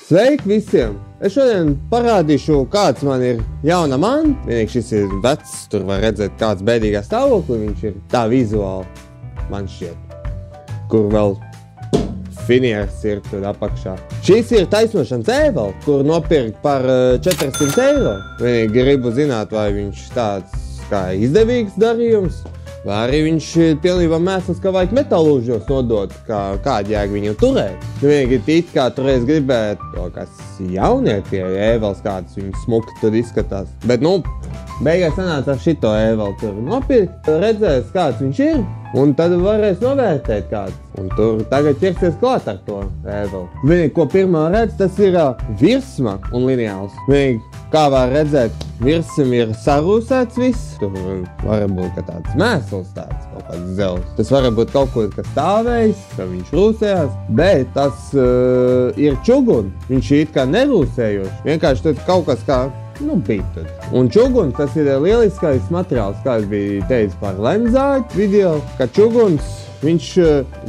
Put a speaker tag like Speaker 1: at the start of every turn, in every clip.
Speaker 1: Sveiki visiem! Es šodien parādīšu, kāds man ir jauna man. Vienīgi šis ir vecs, tur var redzēt kāds bēdīgā stāvoklī, viņš ir tā vizuāli, man šķiet. Kur vēl finieris ir tur apakšā. Šis ir taisnošanas ēvel, kur nopirkt par 400 eiro. Vienīgi gribu zināt, vai viņš tāds kā izdevīgs darījums. Vai arī viņš ir pilnībā mēsls, ka vajag metalūžos nodot, kādu jēgu viņu turēt. Vienīgi it kā turēs gribēt kaut kas jaunie tie ēvels, kāds viņu smuki tur izskatās. Bet, beigās sanāca ar šito ēvelu tur nopirkt, redzēs, kāds viņš ir, un tad varēs novērtēt kāds. Un tur tagad ķersies klāt ar to ēvelu. Vienīgi, ko pirmā redz, tas ir virsma un lineāls. Vienīgi, kā var redzēt, virsam ir sarūsēts viss. Tur var būt tāds mēsls tāds, kaut kāds zels. Tas var būt kaut ko, kas stāvējis, ka viņš rūsējās, bet tas ir čugun. Viņš ir it kā nerūsējošs. Vienkārši tad kaut kas kā, bija tad. Un čuguns, tas ir lieliskais materiāls, kā es biju teicis par lenzāķu video, ka čuguns viņš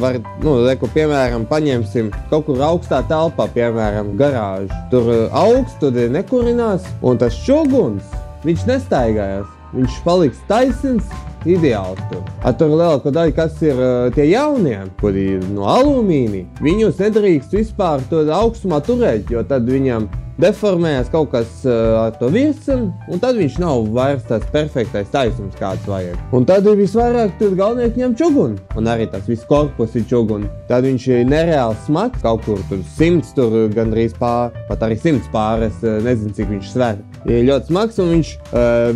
Speaker 1: var, piemēram, paņemsim kaut kur augstā telpā, piemēram, garāžu. Tur augsts, tur nekurinās, un tas čuguns, viņš nestaigājās. Viņš paliks taisns, ideāls tur. Tur lielāko daļu, kas ir tie jaunie, kuri ir no alumīnija, viņus nedrīkst vispār to augstumā turēt, jo tad viņam deformējas kaut kas ar to virsmu, un tad viņš nav vairs tāds perfektais taisnums, kāds vajag. Un tad ir visvairāk tur galvenieki ņem čugunu, un arī tas viss korpus ir čugunu. Tad viņš ir nereāli smags, kaut kur tur 100, tur gandrīz pat arī 100 pār, es nezinu, cik viņš sver. Ir ļoti smags, un viņš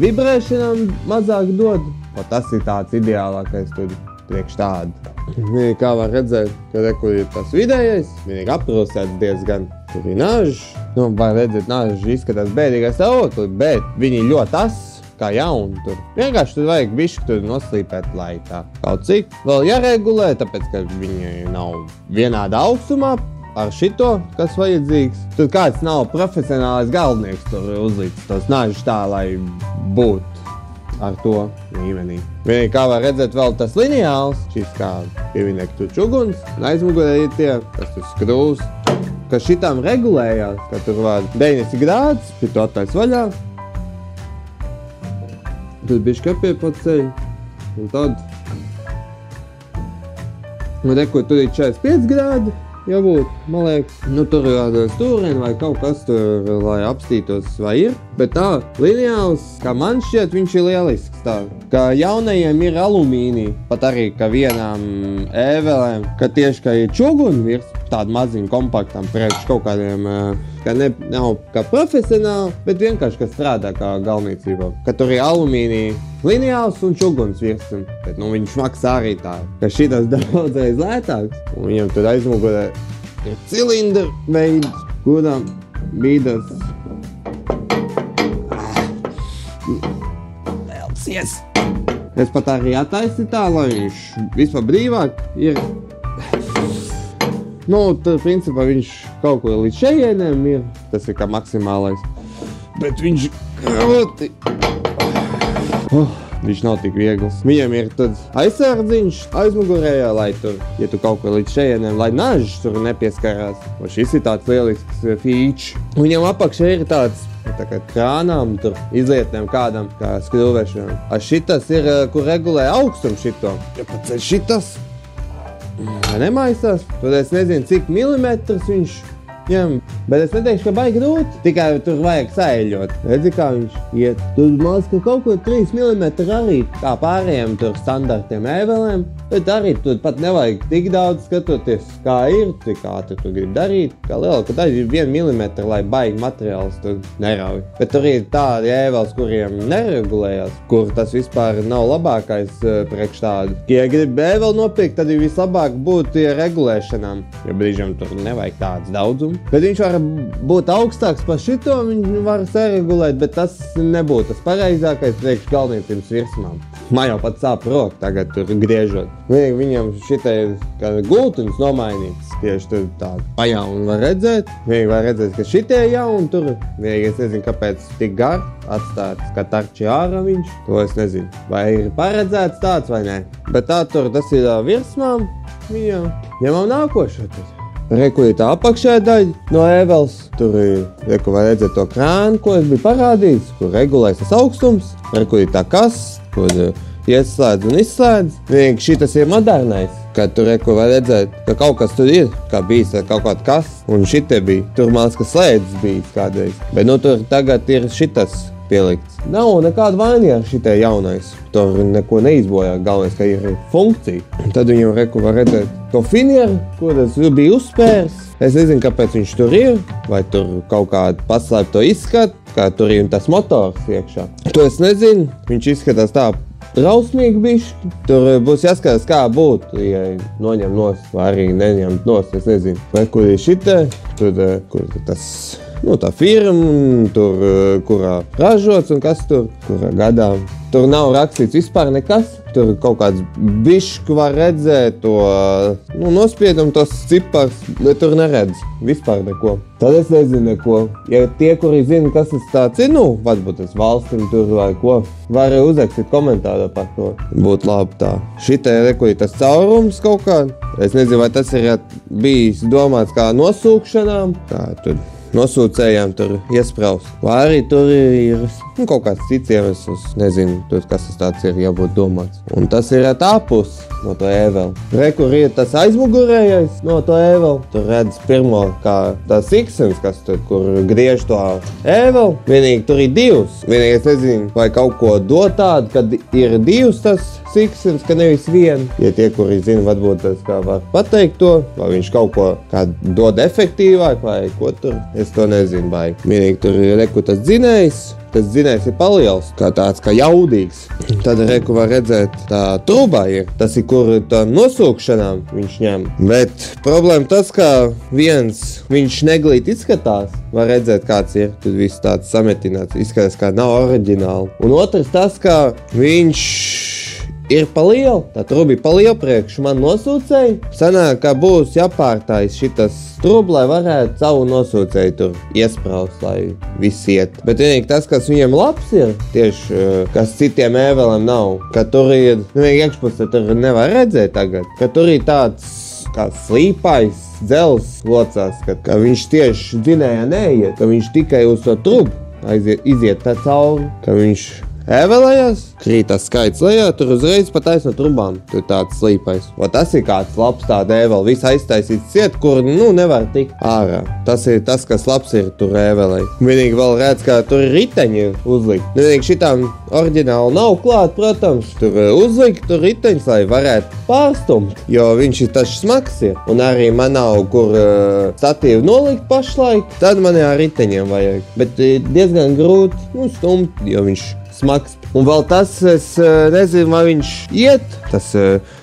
Speaker 1: vibrēšanām mazāk dod. Tas ir tāds ideālākais tur priekš tādu. Vienīgi kā var redzēt, ka kur ir tas vidējais, vienīgi aprūsēts diezgan. Tur ir nažs, var redzēt, nažs izskatās bēdīgais stāvoklī, bet viņi ļoti ass, kā jauni tur. Vienkārši tur vajag bišķi tur noslīpēt, lai tā kaut cik vēl jāregulē, tāpēc, ka viņi nav vienāda augstumā ar šito, kas vajadzīgs. Tur kāds nav profesionālais galvnieks tur uzlīdz tos nažus tā, lai būtu ar to līmenī. Vienīgi kā var redzēt vēl tas lineāls, šis kā pieviniek tur čuguns, un aizmugurē ir tie, kas tur skrūs, ka šitām regulējās, ka tur var 90 grādus, tu attais vaļā. Tur bišķi kapie pa ceļu, un tad. Un reku, tur ir 45 grādi. Jābūt, man liekas, tur ir stūreni vai kaut kas tur, lai apstītos, vai ir. Bet tā, lineāls, kā man šķiet, viņš ir lielisks tā. Ka jaunajiem ir alumīnija, pat arī, ka vienām ēvelēm, ka tieši, ka ir čuguni virs, tādu maziņu kompaktām priekš kaut kādiem, ka nav kā profesionāli, bet vienkārši, ka strādā kā galvniecībā. Ka tur ir alumīnija, lineāls un čuguns virsam, bet viņš maksā arī tā, ka šitas daudzreiz lētāks. Un viņam tur aizmugurē ir cilindra veids, kuram bīdas. Velcies! Es pat arī attaisi tā, lai viņš vispār brīvāk ir. Tur principā viņš kaut ko līdz šejieniem ir, tas ir kā maksimālais. Bet viņš ļoti. Viņš nav tik viegls. Viņam ir tāds aizsardziņš aizmugurējā, lai tur, ja tu kaut ko līdz šejieniem, lai nažs tur nepieskarās. Un šis ir tāds lielisks feature. Viņam apakšā ir tāds, tā kā krānām, tur izlietnēm kādam, kā skrūvēšanām. Šitas ir, kur regulē augstumu šito. Ja paceļ šitas, nemaisās. Tur es nezinu, cik milimetrus viņš ņem, bet es neteikšu, ka baigi grūti. Tikai tur vajag saeļot. Redzi, kā viņš iet. Tur maz, ka kaut ko 3 milimetri arī, kā pārējiem tur standartiem ēvelēm. Bet arī tur pat nevajag tik daudz skatoties, kā ir, cik ātri tu gribi darīt. Kā lielāka daļa ir 1 milimetra, lai baigi materiāls tur nerauj. Bet tur ir tādi ēvels, kuriem neregulējās, kur tas vispār nav labākais priekš tādu. Ja gribi ēveli nopirkt, tad ir vislabāk būt regulēšanām, jo brīžam tur nevajag tāds daudzumu. Bet viņš var būt augstāks par šito, viņš var saregulēt, bet tas nebūtu tas pareizākais priekš galvniecības virsmām. Man jau pat sāp roka tagad tur griežot. Viņam šitai ir kā gultiņas nomainīts. Tieši tur tādu pajaunu var redzēt. Vienīgi var redzēt, ka šitie jauni tur. Vienīgi es nezinu, kāpēc tik gar atstāts, ka tarči ārā viņš. To es nezinu. Vai ir paredzēts tāds vai nē. Bet tā tur tas ir virsmām. Viņam ņemam nākošo tur. Reku ir tā apakšējā daļa no ēveles. Tur ir, reku var redzēt to krānu, ko es biju parādījis, kur regulēs tas augstums. Reku ir tā kaste, kur ieslēdz un izslēdz. Vienīgi šitas ir modernais, kad tur reku var redzēt, ka kaut kas tur ir, kā bijis ar kaut kādu kastu. Un šitie bija, tur māc, ka slēdzis bijis kādreiz. Bet nu tur tagad ir šitas pielikts. Nav nekāda vaina ar šitie jaunais. Tur neko neizbojā, galvenais, ka ir funkcija. Tad viņam reku var redzēt to finieru, ko tas bija uzspērs. Es nezinu, kāpēc viņš tur ir, vai tur kaut kādu paslēpto izskatu, kā tur ir tas motors iekšā. To es nezinu, viņš izskatās tā drausmīgi bišķi. Tur būs jāskatās, kā būtu, ja noņem nost, vai arī neņemt nost, es nezinu. Vai kur ir šitie, tur, kur tas, nu, tā firma, tur, kurā ražots un kas tur, kurā gadā. Tur nav rakstīts vispār nekas. Tur kaut kāds bišķi var redzēt to, nu, nospiedumu, tos cipars, bet tur neredz vispār neko. Tad es nezinu neko. Ja tie, kuri zina, kas tas tāds ir, nu, varbūt tas valstim tur vai ko, var uzrakstīt komentāru par to. Būtu labi tā. Šitai reku ir tas caurums kaut kā. Es nezinu, vai tas ir bijis domāts kā nosūkšanām. Kā tur nosūcējām tur iespraust. Vai arī tur ir kaut kāds cits iemesls. Nezinu, tur, kas tas tāds ir, jābūt domāts. Un tas ir tā puse no to ēveli. Rekur ir tas aizmugurējais no to ēveli. Tur redz pirmo, kā tas iksens, kas tur, kur griež to ēveli. Vienīgi tur ir divs. Vienīgi es nezinu, vai kaut ko dod tādu, kad ir divs tas siksens, ka nevis vien. Ja tie, kuri zina, varbūt tas kā var pateikt to, vai viņš kaut ko kā dod efektīvāk, vai ko tur. Es to nezinu, vai vienīgi tur ir reku tas dzinējs. Tas dzinējs ir paliels, kā tāds kā jaudīgs. Tad reku var redzēt, tā trubā ir. Tas ir, kur tā nosūkšanām viņš ņem. Bet problēma tas, ka viens viņš neglīt izskatās. Var redzēt, kāds ir. Tad viss tāds sametināts. Izskatās, kā nav oriģināli. Un otrs tas, ka viņš ir palielu. Tā truba ir palielu priekš man nosūcēji. Sanāk, ka būs jāpārtais šitas truba, lai varētu savu nosūcēju tur iespraust, lai viss iet. Bet vienīgi tas, kas viņiem labs ir, tieši kas citiem ēveliem nav, ka tur ir, vienīgi iekšpusē tur nevar redzēt tagad, ka tur ir tāds kā slīpais dzels locās, ka viņš tieši dzinējā neiet, ka viņš tikai uz to trubu iziet tā cauri, ka viņš ēvelējās, krītās skaits lejā, tur uzreiz pa taisno trubām, tur tāds slīpais. O tas ir kāds labs tāda ēvela, viss aiztaisīts ciet, kur, nu, nevar tikt ārā. Tas ir tas, kas labs ir tur ēvelei. Vienīgi vēl redz, ka tur riteņi ir uzlikt. Vienīgi šitām oriģināli nav klāt, protams, tur uzlikt tur riteņus, lai varētu pārstumt, jo viņš ir taču smags ir. Un arī man nav, kur statīvu nolikt pašlaik, tad man ar riteņiem vajag. Bet diezgan grūti, nu, stumt, jo viņš smags. Un vēl tas, es nezinu, vai viņš iet, tas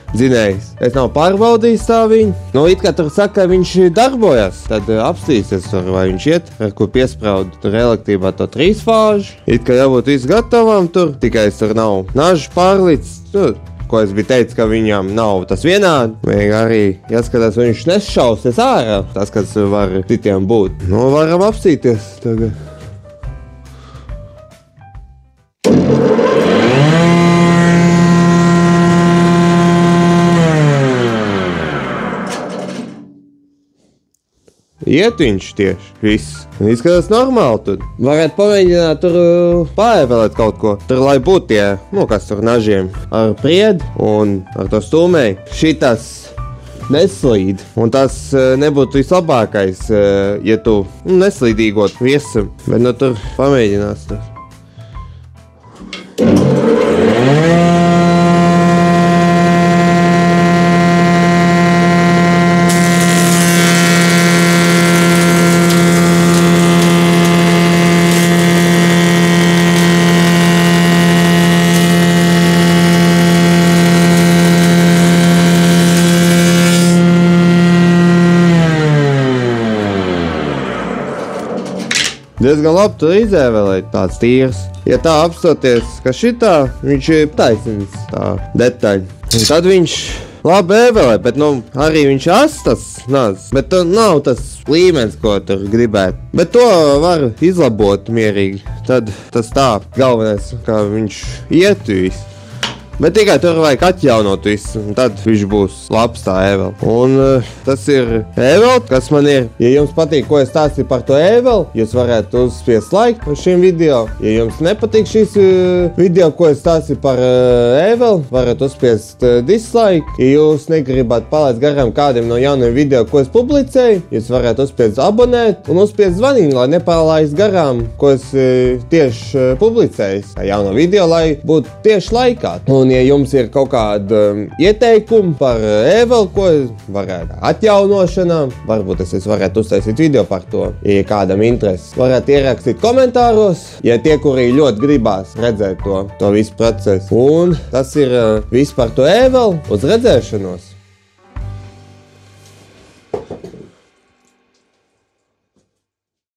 Speaker 1: dzinējs. Es nav pārbaudījis tā viņu. Nu, it kā tur saka, ka viņš darbojas, tad apstīsies, vai viņš iet, ar ko piespraudu tur elektrībā to 3 fāžu. It kā jābūt viss gatavam tur, tikai es tur nav nažu pārlīdz, tur. Ko es biju teicis, ka viņam nav tas vienādi. Vienīgi arī jāskatās, vai viņš nešausies ārā. Tas, kas var citiem būt. Nu, varam apstīties tagad. Iet viņš tieši, viss. Izskatās normāli tur. Varētu pamēģināt tur pārēvelēt kaut ko. Tur, lai būtu tie, nu, kas tur nažiem ar priedi un ar to stūmēju. Šitas neslīd. Un tas nebūtu vislabākais, ja tu neslīdīgot viesam. Bet nu tur pamēģinās tur. Diezgan labi tur izēvelēt tāds tīrs. Ja tā apstoties, ka šitā, viņš ir taisnīgs tā detaļa. Un tad viņš labi ēvelē, bet nu arī viņš astas nāc. Bet nav tas līmenis, ko tur gribētu. Bet to var izlabot mierīgi. Tad tas tā galvenais, kā viņš iet viss. Bet tikai tur vajag atjaunot visu, un tad viņš būs labs tā Ēvela. Un tas ir Ēvela, kas man ir. Ja jums patīk, ko es stāstīju par to Ēvelu, jūs varētu uzspiest laiku par šīm video. Ja jums nepatīk šīs video, ko es stāstīju par Ēvelu, varat uzspiest dislike. Ja jūs negribat palaist garām kādiem no jauniem video, ko es publicēju, jūs varat uzspiest abonēt un uzspiest zvaniņu, lai nepalaist garām, ko es tieši publicēju. Jauno video, lai būtu tieši laikā. Un ja jums ir kaut kāda ieteikuma par Ēvelu, ko varētu atjaunošanā, varbūt es varētu uztaisīt video par to, ja kādam interesi. Varētu ierakstīt komentāros, ja tie, kuri ļoti gribās redzēt to visu procesu. Un tas ir viss par to Ēvelu. Uz redzēšanos!